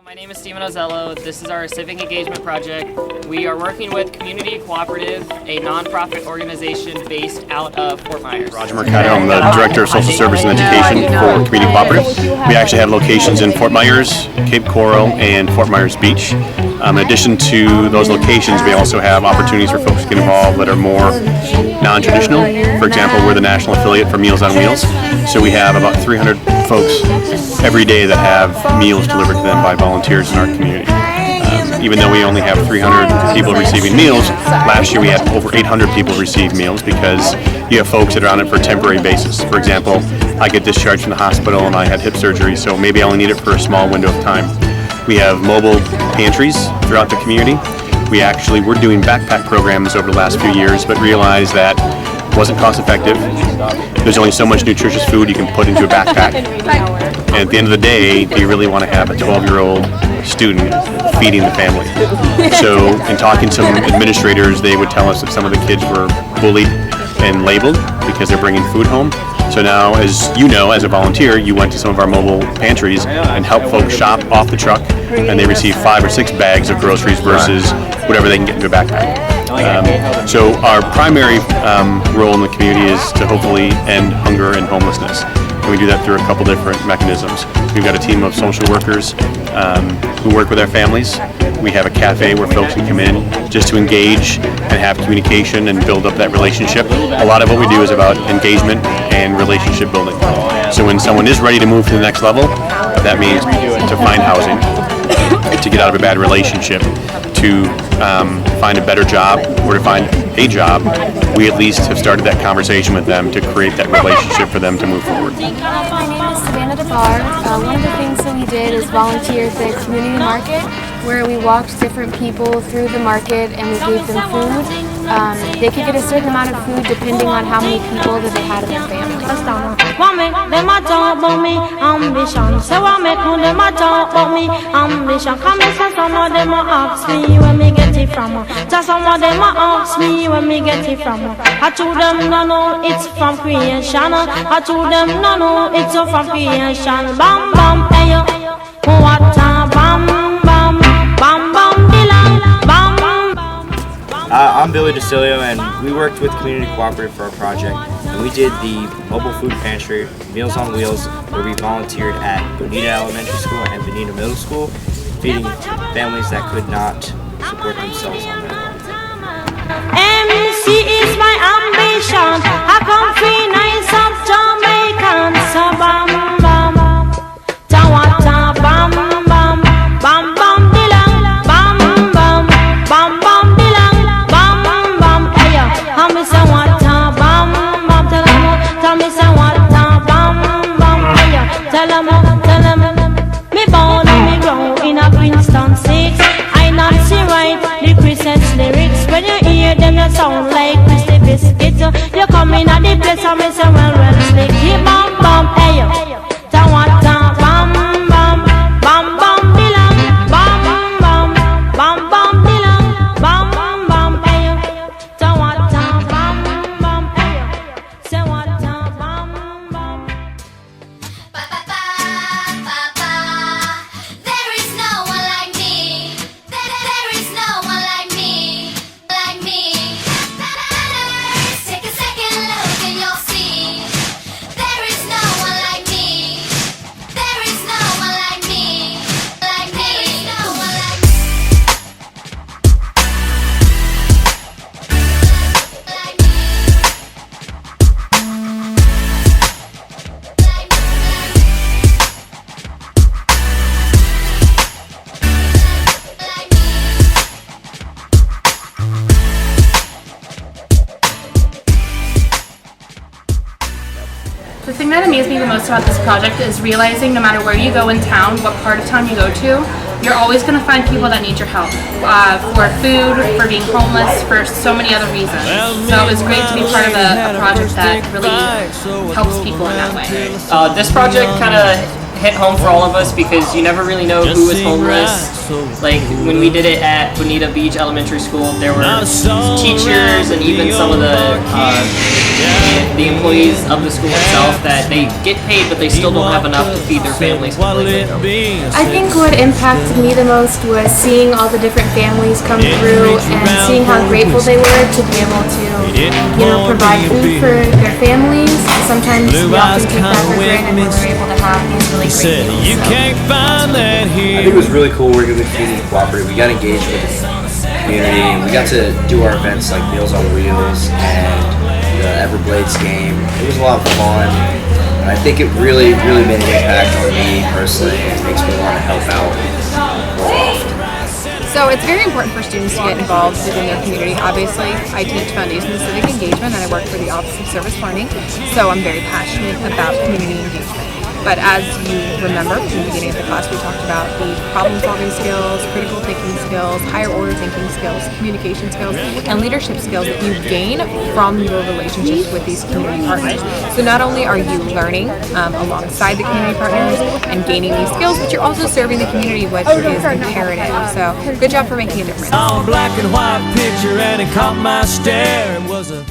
My name is Steven Ozello. This is our civic engagement project. We are working with Community Cooperative, a nonprofit organization based out of Fort Myers. Roger Mercado, I'm the Director of Social Service and Education for Community Cooperative. We actually have locations in Fort Myers, Cape Coral, and Fort Myers Beach. In addition to those locations, we also have opportunities for folks to get involved that are more non-traditional. For example, we're the national affiliate for Meals on Wheels, so we have about 300 folks every day that have meals delivered to them by volunteers in our community. Even though we only have 300 people receiving meals, last year we had over 800 people receive meals because you have folks that are on it for a temporary basis. For example, I get discharged from the hospital and I had hip surgery, so maybe I only need it for a small window of time. We have mobile pantries throughout the community. We're doing backpack programs over the last few years, but realized that wasn't cost effective. There's only so much nutritious food you can put into a backpack. And at the end of the day, do you really want to have a 12-year-old student feeding the family? So in talking to some administrators, they would tell us that some of the kids were bullied and labeled because they're bringing food home. So now, as you know, as a volunteer, you went to some of our mobile pantries and helped folks shop off the truck, and they receive 5 or 6 bags of groceries versus whatever they can get into a backpack. So our primary role in the community is to hopefully end hunger and homelessness. And we do that through a couple different mechanisms. We've got a team of social workers who work with our families. We have a cafe where folks can come in just to engage and have communication and build up that relationship. A lot of what we do is about engagement and relationship building. So when someone is ready to move to the next level, that means to find housing, to get out of a bad relationship, to find a better job, or to find a job, we at least have started that conversation with them to create that relationship for them to move forward. My name is Savannah DePar. One of the things that we did is volunteer at the community market, where we walked different people through the market and we gave them food. They could get a certain amount of food depending on how many people that they had in their family. Some of them ask me when me get it from. I told them no, it's from creation. I told them no, it's from creation. Bam bam, hey what a bam bam, bam bam bilang, bam bam. I'm Billy DeCilio, and we worked with Community Cooperative for our project, and we did the mobile food pantry, Meals on Wheels, where we volunteered at Bonita Elementary School and Bonita Middle School, feeding families that could not support themselves on their own. MC is my ambition. I come free nice of Jamaican. So bam bam, tawata bam bam, bam bam bilang, bam bam, bam bam bilang, bam bam. Hey yo, how me say what bam bam? Tell me say what bam bam. Hey yo, tell them. Me born and me grow in a Princeton 6. I not see right the Christian's lyrics. When you hear them, you sound like Christy Biscuit. You come in at the place and me say, well, slick. Bam, bam, hey, yo. Tawata, bam, bam, bam, bam, bilang. Bam, bam, bam, bam, bilang. Bam, bam, hey, yo. Tawata, bam, bam, hey, yo. Say what, bam, bam. There is no one like me. There is no one like me. Take a second look and you'll see. There is no one like me. There is no one like me. There is no one like me. The thing that amazed me the most about this project is realizing no matter where you go in town, what part of town you go to, you're always going to find people that need your help for food, for being homeless, for so many other reasons. So it was great to be part of a project that really helps people in that way. This project kind of hit home for all of us because you never really know who is homeless. Like when we did it at Bonita Beach Elementary School, there were teachers and even some of the employees of the school itself that they get paid, but they still don't have enough to feed their families. I think what impacted me the most was seeing all the different families come through and seeing how grateful they were to be able to, provide food for their families. Sometimes we often take that for granted when we're able to have these really great meals. I think it was really cool working with Community Cooperative. We got engaged with the community, and we got to do our events like Meals on Wheels and the Everblades game. It was a lot of fun, and I think it really made an impact on me personally. It makes me want to help out more often. So it's very important for students to get involved within their community. Obviously, I teach Foundation of Civic Engagement and I work for the Office of Service Learning, so I'm very passionate about community engagement. But as you remember from the beginning of the class, we talked about the problem-solving skills, critical thinking skills, higher-order thinking skills, communication skills, and leadership skills that you gain from your relationships with these community partners. So not only are you learning alongside the community partners and gaining these skills, but you're also serving the community, which is imperative. So good job for making a difference. Black and white picture and it caught my stare. It was a